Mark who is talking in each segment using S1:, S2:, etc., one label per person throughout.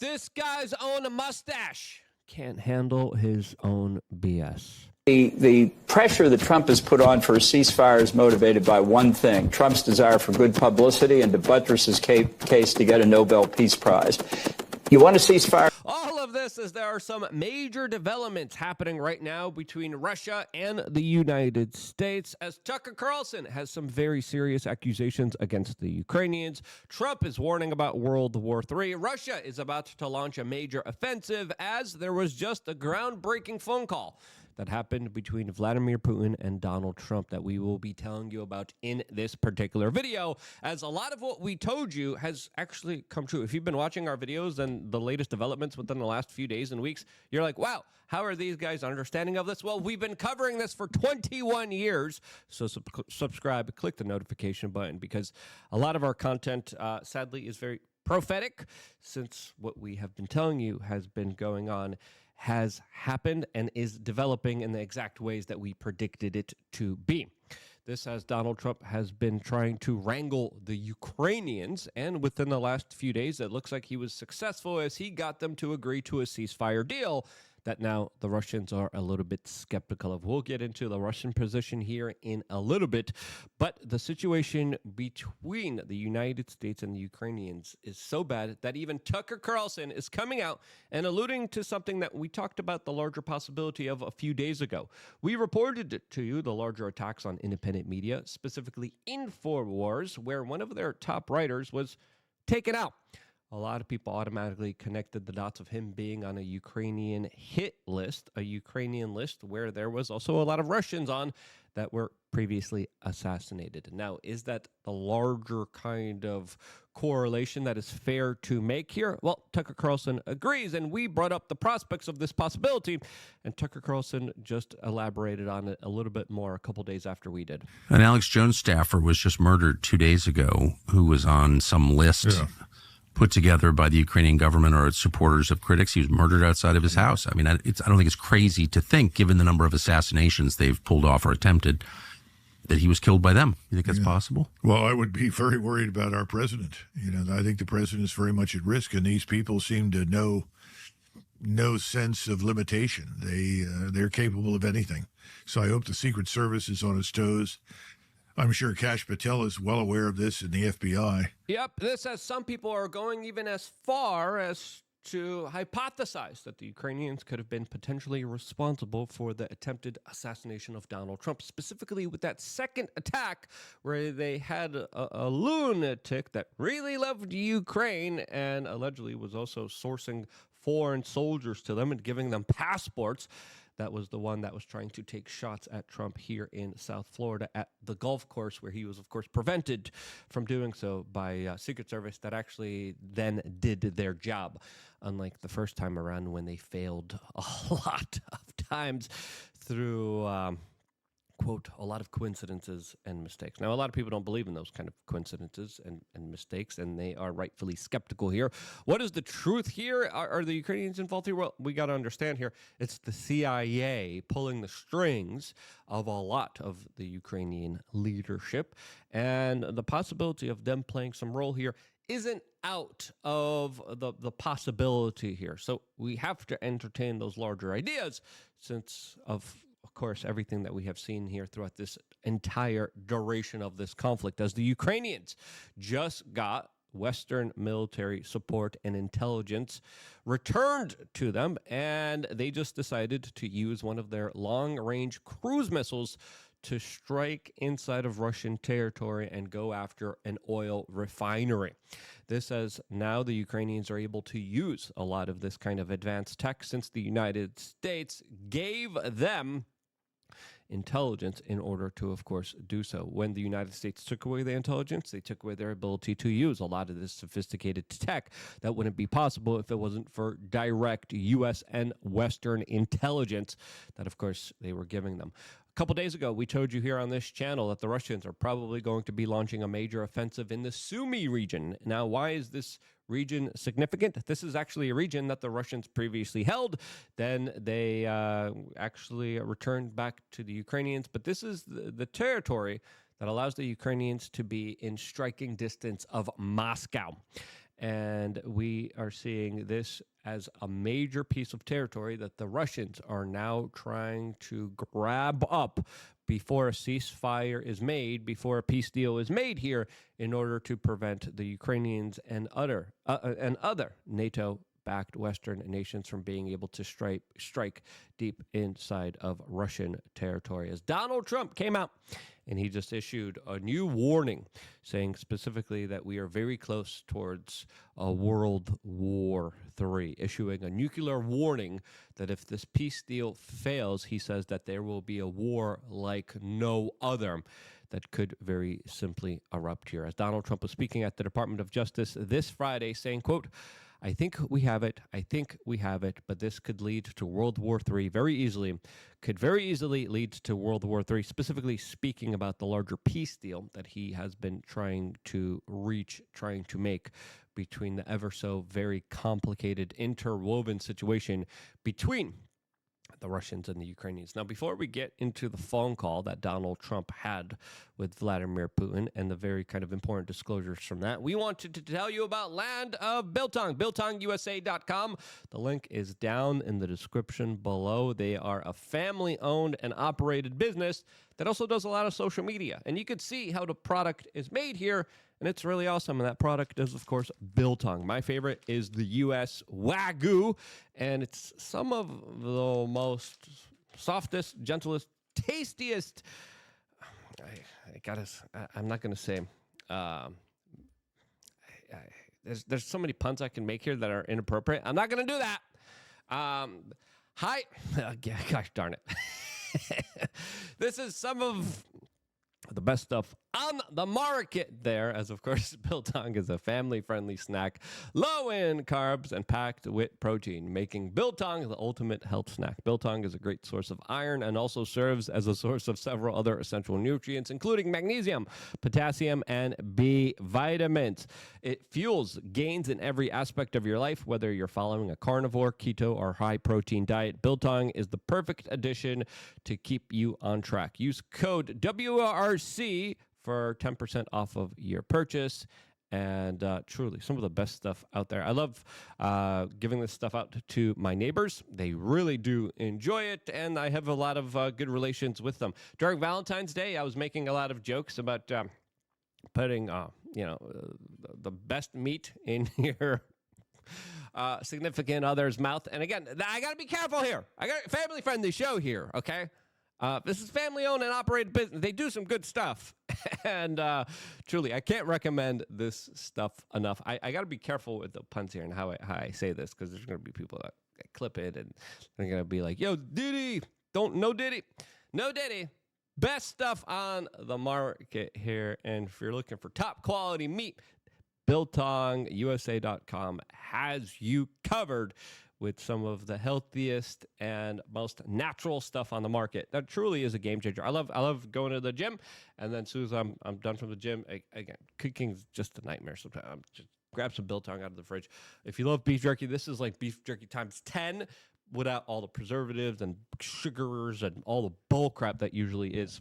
S1: This guy's own mustache can't handle his own BS.
S2: The pressure that Trump has put on for a ceasefire is motivated by one thing: Trump's desire for good publicity and to buttress his case to get a Nobel Peace Prize. You want a ceasefire?
S1: All of this is there are some major developments happening right now between Russia and the United States, as Tucker Carlson has some very serious accusations against the Ukrainians. Trump is warning about World War III. Russia is about to launch a major offensive, as there was just a groundbreaking phone call that happened between Vladimir Putin and Donald Trump that we will be telling you about in this particular video, as a lot of what we told you has actually come true. If you've been watching our videos and the latest developments within the last few days and weeks, you're like, wow, how are these guys understanding of this? Well, we've been covering this for 21 years. So subscribe, click the notification button, because a lot of our content, sadly, is very prophetic, since what we have been telling you has been going on has happened and is developing in the exact ways that we predicted it to be. This, as Donald Trump has been trying to wrangle the Ukrainians, and within the last few days, it looks like he was successful as he got them to agree to a ceasefire deal that now the Russians are a little bit skeptical of. We'll get into the Russian position here in a little bit, but the situation between the United States and the Ukrainians is so bad that even Tucker Carlson is coming out and alluding to something that we talked about, the larger possibility of a few days ago. We reported to you the larger attacks on independent media, specifically InfoWars, where one of their top writers was taken out. A lot of people automatically connected the dots of him being on a Ukrainian hit list, a Ukrainian list where there was also a lot of Russians on that were previously assassinated. Now, is that the larger kind of correlation that is fair to make here? Well, Tucker Carlson agrees, and we brought up the prospects of this possibility, and Tucker Carlson just elaborated on it a little bit more a couple days after we did.
S3: An Alex Jones staffer was just murdered 2 days ago, who was on some list put together by the Ukrainian government or its supporters of critics. He was murdered outside of his house. I mean, I don't think it's crazy to think, given the number of assassinations they've pulled off or attempted, that he was killed by them. You think that's possible?
S4: Well, I would be very worried about our president. You know, I think the president is very much at risk, and these people seem to know no sense of limitation. They're capable of anything. So I hope the Secret Service is on its toes. I'm sure Kash Patel is well aware of this in the FBI.
S1: Yep, this, as some people are going even as far as to hypothesize that the Ukrainians could have been potentially responsible for the attempted assassination of Donald Trump, specifically with that second attack where they had a lunatic that really loved Ukraine and allegedly was also sourcing foreign soldiers to them and giving them passports. That was the one that was trying to take shots at Trump here in South Florida at the golf course, where he was, of course, prevented from doing so by Secret Service that actually then did their job, unlike the first time around when they failed a lot of times through quote, a lot of coincidences and mistakes. Now, a lot of people don't believe in those kind of coincidences and mistakes, and they are rightfully skeptical here. What is the truth here? Are the Ukrainians involved here? Well, we got to understand here, it's the CIA pulling the strings of a lot of the Ukrainian leadership, and the possibility of them playing some role here isn't out of the possibility here. So we have to entertain those larger ideas, since of course, everything that we have seen here throughout this entire duration of this conflict, as the Ukrainians just got Western military support and intelligence returned to them, and they just decided to use one of their long-range cruise missiles to strike inside of Russian territory and go after an oil refinery. This, as now the Ukrainians are able to use a lot of this kind of advanced tech, since the United States gave them intelligence in order to, of course, do so. When the United States took away the intelligence, they took away their ability to use a lot of this sophisticated tech that wouldn't be possible if it wasn't for direct U.S. and Western intelligence that, of course, they were giving them. A couple days ago, we told you here on this channel that the Russians are probably going to be launching a major offensive in the Sumy region. Now, why is this region significant? This is actually a region that the Russians previously held. Then they actually returned back to the Ukrainians. But this is the territory that allows the Ukrainians to be in striking distance of Moscow. And we are seeing this as a major piece of territory that the Russians are now trying to grab up before a ceasefire is made, before a peace deal is made here, in order to prevent the Ukrainians and other NATO-backed Western nations from being able to strike deep inside of Russian territory. As Donald Trump came out and he just issued a new warning saying specifically that we are very close towards a World War III, issuing a nuclear warning that if this peace deal fails, he says that there will be a war like no other that could very simply erupt here. As Donald Trump was speaking at the Department of Justice this Friday saying, quote, I think we have it, but this could lead to World War III could very easily lead to World War III, specifically speaking about the larger peace deal that he has been trying to make between the ever so very complicated, interwoven situation between the Russians and the Ukrainians. Now, before we get into the phone call that Donald Trump had with Vladimir Putin and the very kind of important disclosures from that, we wanted to tell you about Land of Biltong, biltongusa.com. The link is down in the description below. They are a family-owned and operated business that also does a lot of social media. And you can see how the product is made here, and it's really awesome. And that product is, of course, biltong. My favorite is the U.S. Wagyu, and it's some of the most softest, gentlest, tastiest. I'm not going to say. There's so many puns I can make here that are inappropriate. I'm not going to do that. Hi. Gosh darn it. This is some of the best stuff on the market there, as of course biltong is a family-friendly snack, low in carbs and packed with protein, making biltong the ultimate health snack. Biltong is a great source of iron and also serves as a source of several other essential nutrients, including magnesium, potassium, and B vitamins. It fuels gains in every aspect of your life, whether you're following a carnivore, keto, or high-protein diet. Biltong is the perfect addition to keep you on track. Use code WRC for 10% off of your purchase. And truly, some of the best stuff out there. I love giving this stuff out to my neighbors. They really do enjoy it, and I have a lot of good relations with them. During Valentine's Day, I was making a lot of jokes about putting, the best meat in your significant other's mouth. And again, I got to be careful here. I got a family-friendly show here, okay? This is family-owned and operated business. They do some good stuff. And truly, I can't recommend this stuff enough. I got to be careful with the puns here and how I say this, because there's going to be people that clip it, and they're going to be like, yo, Diddy, no Diddy. Best stuff on the market here. And if you're looking for top quality meat, biltongusa.com has you covered with some of the healthiest and most natural stuff on the market. That truly is a game changer. I love going to the gym, and then as soon as I'm done from the gym, again, cooking's just a nightmare sometimes. Just grab some biltong out of the fridge. If you love beef jerky, this is like beef jerky times 10 without all the preservatives and sugars and all the bull crap that usually is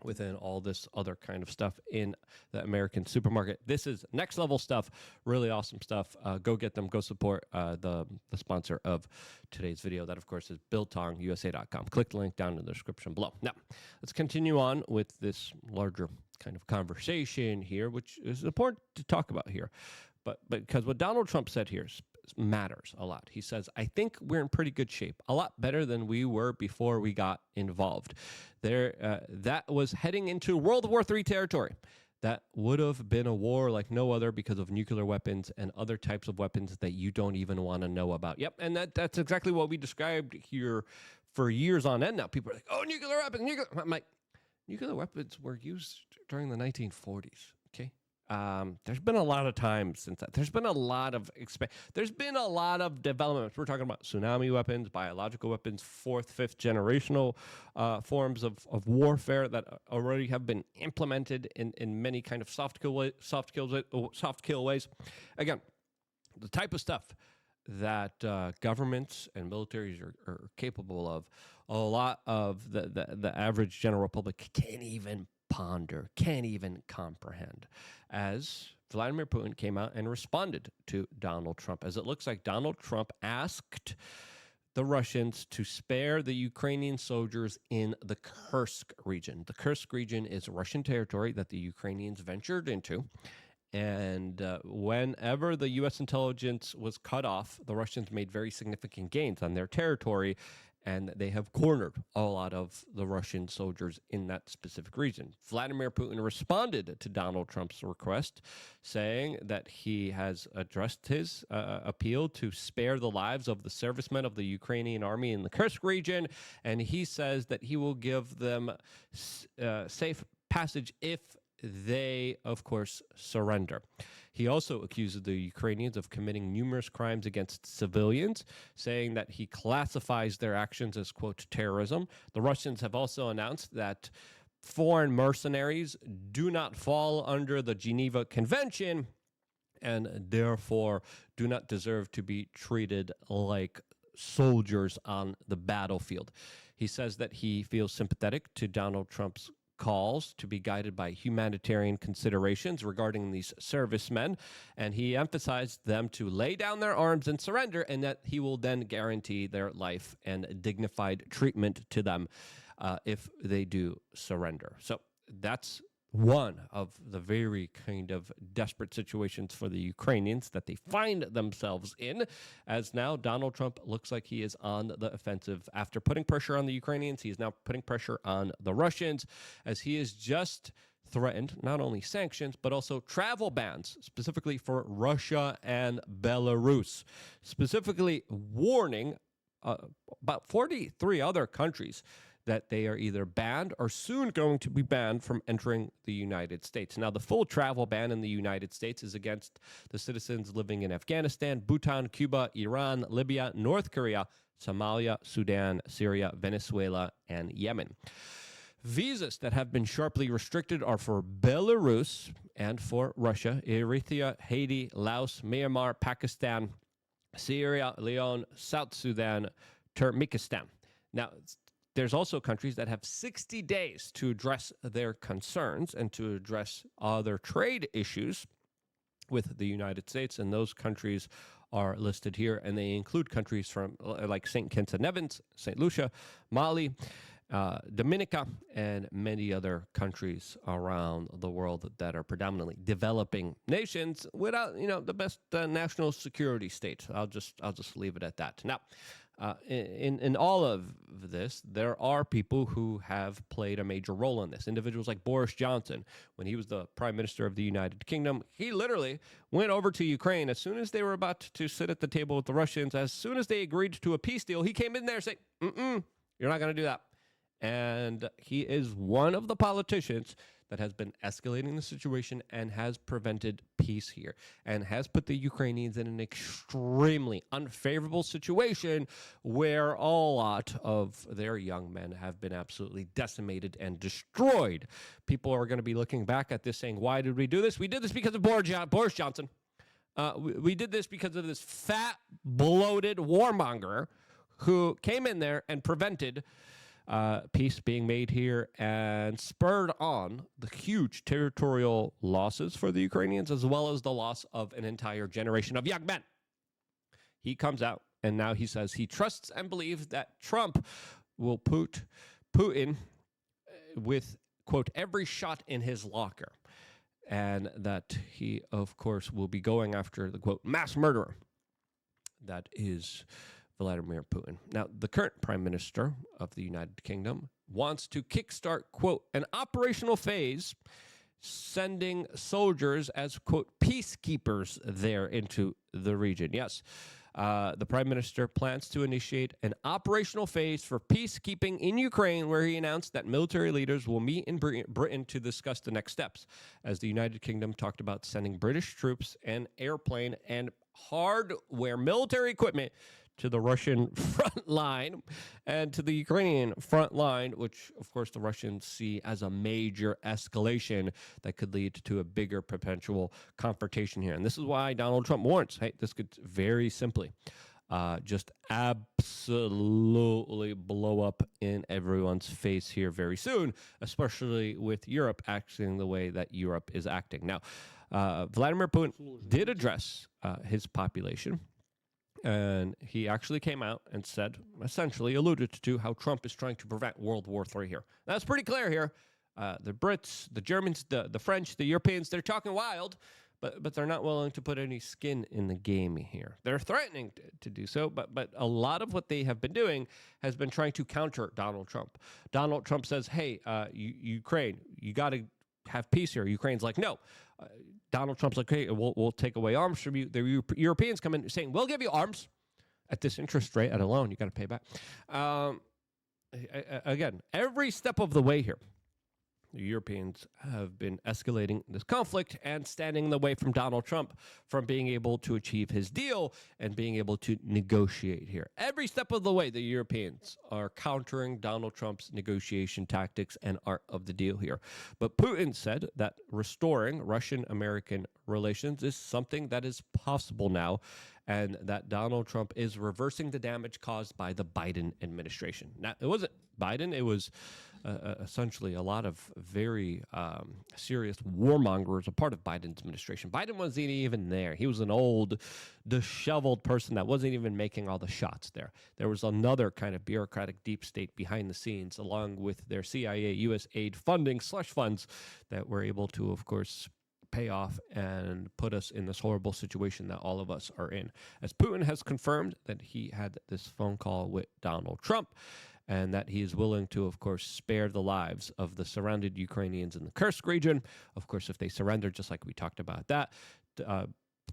S1: within all this other kind of stuff in the American supermarket. This is next level stuff, really awesome stuff. Go get them, go support the sponsor of today's video. That, of course, is biltongusa.com. Click the link down in the description below. Now, let's continue on with this larger kind of conversation here, which is important to talk about here. But because what Donald Trump said here matters a lot. He says, I think we're in pretty good shape, a lot better than we were before we got involved. That was heading into World War III territory. That would have been a war like no other because of nuclear weapons and other types of weapons that you don't even want to know about. Yep, and that's exactly what we described here for years on end now. People are like, oh, nuclear weapons, I'm like, nuclear weapons were used during the 1940s, okay? There's been a lot of time since that. There's been a lot of developments. We're talking about tsunami weapons, biological weapons, fourth, fifth generational forms of warfare that already have been implemented in many kind of soft kill ways. Again, the type of stuff that governments and militaries are capable of, a lot of the average general public can't even ponder, can't even comprehend. As Vladimir Putin came out and responded to Donald Trump, as it looks like Donald Trump asked the Russians to spare the Ukrainian soldiers in the Kursk region. The Kursk region is Russian territory that the Ukrainians ventured into. And whenever the U.S. intelligence was cut off, the Russians made very significant gains on their territory, and they have cornered a lot of the Russian soldiers in that specific region. Vladimir Putin responded to Donald Trump's request, saying that he has addressed his appeal to spare the lives of the servicemen of the Ukrainian army in the Kursk region, and he says that he will give them safe passage if they, of course, surrender. He also accuses the Ukrainians of committing numerous crimes against civilians, saying that he classifies their actions as, quote, terrorism. The Russians have also announced that foreign mercenaries do not fall under the Geneva Convention and therefore do not deserve to be treated like soldiers on the battlefield. He says that he feels sympathetic to Donald Trump's calls to be guided by humanitarian considerations regarding these servicemen, and he emphasized them to lay down their arms and surrender, and that he will then guarantee their life and dignified treatment to them if they do surrender. So that's one of the very kind of desperate situations for the Ukrainians that they find themselves in, as now Donald Trump looks like he is on the offensive. After putting pressure on the Ukrainians, he is now putting pressure on the Russians, as he has just threatened not only sanctions, but also travel bans, specifically for Russia and Belarus, specifically warning about 43 other countries that they are either banned or soon going to be banned from entering the United States. Now, the full travel ban in the United States is against the citizens living in Afghanistan, Bhutan, Cuba, Iran, Libya, North Korea, Somalia, Sudan, Syria, Venezuela, and Yemen. Visas that have been sharply restricted are for Belarus and for Russia, Eritrea, Haiti, Laos, Myanmar, Pakistan, Sierra Leone, South Sudan, Turkmenistan. Now, there's also countries that have 60 days to address their concerns and to address other trade issues with the United States, and those countries are listed here, and they include countries from like St. Kitts and Nevis, St. Lucia, Mali, Dominica, and many other countries around the world that are predominantly developing nations without, the best national security state. I'll just leave it at that. Now, in all of this, there are people who have played a major role in this. Individuals like Boris Johnson, when he was the Prime Minister of the United Kingdom, he literally went over to Ukraine as soon as they were about to sit at the table with the Russians. As soon as they agreed to a peace deal, he came in there and said, you're not going to do that. And he is one of the politicians that has been escalating the situation and has prevented peace here and has put the Ukrainians in an extremely unfavorable situation where a lot of their young men have been absolutely decimated and destroyed. People are going to be looking back at this saying, why did we do this? We did this because of Boris Johnson. We did this because of this fat, bloated warmonger who came in there and prevented peace being made here and spurred on the huge territorial losses for the Ukrainians, as well as the loss of an entire generation of young men. He comes out and now he says he trusts and believes that Trump will put Putin with, quote, every shot in his locker, and that he, of course, will be going after the, quote, mass murderer that is Vladimir Putin. Now, the current Prime Minister of the United Kingdom wants to kickstart, quote, an operational phase, sending soldiers as, quote, peacekeepers there into the region. Yes, the Prime Minister plans to initiate an operational phase for peacekeeping in Ukraine, where he announced that military leaders will meet in Britain to discuss the next steps, as the United Kingdom talked about sending British troops and airplane and hardware military equipment to the Russian front line and to the Ukrainian front line, which, of course, the Russians see as a major escalation that could lead to a bigger potential confrontation here. And this is why Donald Trump warns, hey, this could very simply just absolutely blow up in everyone's face here very soon, especially with Europe acting the way that Europe is acting. Now, Vladimir Putin did address his population, and he actually came out and said, essentially alluded to how Trump is trying to prevent World War III here. That's pretty clear here. The Brits, the Germans, the French, the Europeans, they're talking wild, but they're not willing to put any skin in the game here. They're threatening to do so, but a lot of what they have been doing has been trying to counter Donald Trump. Donald Trump says, hey, Ukraine, you got to have peace here. Ukraine's like, no. Donald Trump's like, okay, we'll take away arms from you. The Europeans come in saying, we'll give you arms at this interest rate at a loan. You got to pay back. Again, every step of the way here, the Europeans have been escalating this conflict and standing in the way from Donald Trump from being able to achieve his deal and being able to negotiate here. Every step of the way, the Europeans are countering Donald Trump's negotiation tactics and art of the deal here. But Putin said that restoring Russian-American relations is something that is possible now, and that Donald Trump is reversing the damage caused by the Biden administration. Now, it wasn't Biden. It was essentially a lot of very serious warmongers a part of Biden's administration. Biden wasn't even there. He was an old, disheveled person that wasn't even making all the shots there. There was another kind of bureaucratic deep state behind the scenes, along with their CIA, U.S. aid funding, slush funds that were able to, of course, pay off and put us in this horrible situation that all of us are in. As Putin has confirmed that he had this phone call with Donald Trump, and that he is willing to, of course, spare the lives of the surrounded Ukrainians in the Kursk region. Of course, if they surrender, just like we talked about that,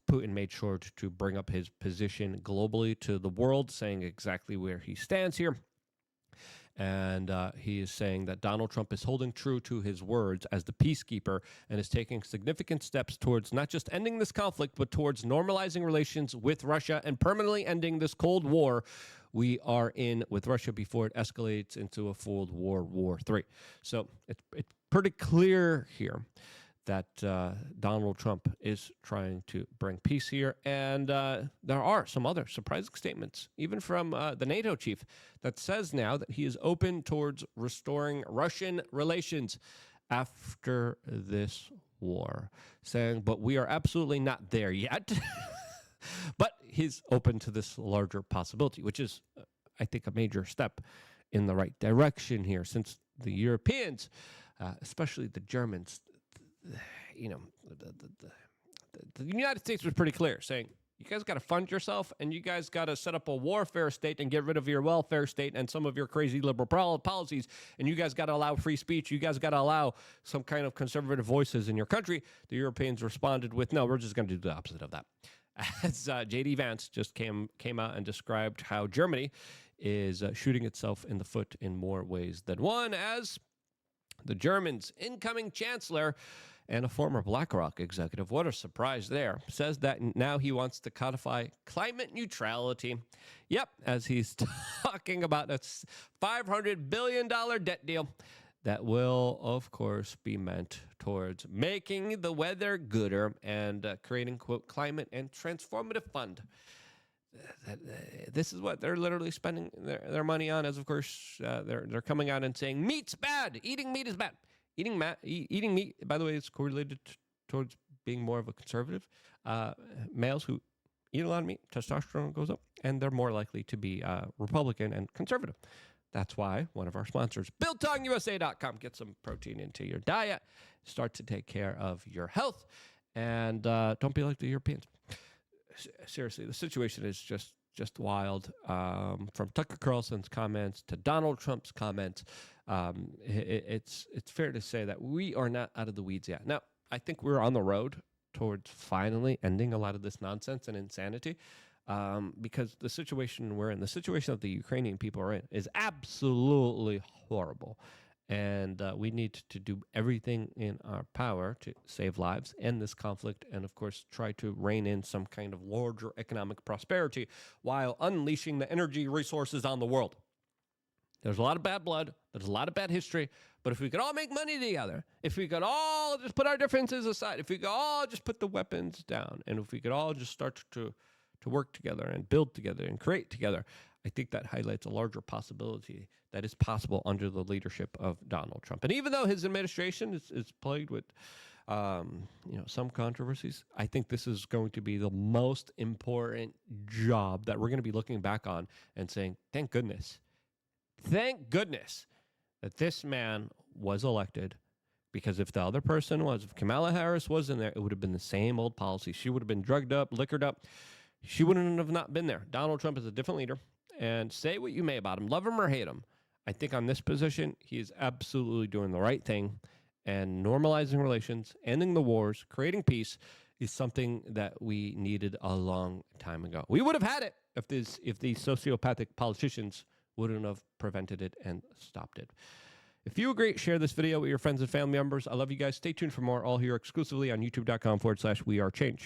S1: Putin made sure to bring up his position globally to the world, saying exactly where he stands here. And he is saying that Donald Trump is holding true to his words as the peacekeeper and is taking significant steps towards not just ending this conflict, but towards normalizing relations with Russia and permanently ending this Cold War we are in with Russia before it escalates into a full War III. So it's pretty clear here that Donald Trump is trying to bring peace here. And there are some other surprising statements, even from the NATO chief, that says now that he is open towards restoring Russian relations after this war, saying, but we are absolutely not there yet. But he's open to this larger possibility, which is, I think, a major step in the right direction here, since the Europeans, especially the Germans, you know, the United States was pretty clear, saying, you guys got to fund yourself, and you guys got to set up a warfare state and get rid of your welfare state and some of your crazy liberal policies, and you guys got to allow free speech. You guys got to allow some kind of conservative voices in your country. The Europeans responded with, no, we're just going to do the opposite of that. As J.D. Vance just came out and described how Germany is shooting itself in the foot in more ways than one, as the Germans' incoming chancellor and a former BlackRock executive, what a surprise there, says that now he wants to codify climate neutrality. Yep, as he's talking about a $500 billion debt deal that will, of course, be meant towards making the weather gooder and creating, quote, climate and transformative fund. This is what they're literally spending their money on, as, of course, they're coming out and saying meat's bad. Eating meat is bad. Eating meat, by the way, is correlated towards being more of a conservative. Males who eat a lot of meat, testosterone goes up, and they're more likely to be Republican and conservative. That's why one of our sponsors, BiltongUSA.com, get some protein into your diet, start to take care of your health, and don't be like the Europeans. Seriously, the situation is just wild. From Tucker Carlson's comments to Donald Trump's comments, it's fair to say that we are not out of the weeds yet. Now, I think we're on the road towards finally ending a lot of this nonsense and insanity. Because the situation we're in, the situation that the Ukrainian people are in, is absolutely horrible. And we need to do everything in our power to save lives, end this conflict, and, of course, try to rein in some kind of larger economic prosperity while unleashing the energy resources on the world. There's a lot of bad blood. There's a lot of bad history. But if we could all make money together, if we could all just put our differences aside, if we could all just put the weapons down, and if we could all just start to work together and build together and create together, I think that highlights a larger possibility that is possible under the leadership of Donald Trump. And even though his administration is plagued with some controversies. I think this is going to be the most important job that we're going to be looking back on and saying, thank goodness that this man was elected. Because if the other person if Kamala Harris was in there, it would have been the same old policy. She would have been drugged up, liquored up. She wouldn't have not been there. Donald Trump is a different leader. And say what you may about him, love him or hate him, I think on this position, he is absolutely doing the right thing. And normalizing relations, ending the wars, creating peace is something that we needed a long time ago. We would have had it if these sociopathic politicians wouldn't have prevented it and stopped it. If you agree, share this video with your friends and family members. I love you guys. Stay tuned for more, all here exclusively on youtube.com/wearechange.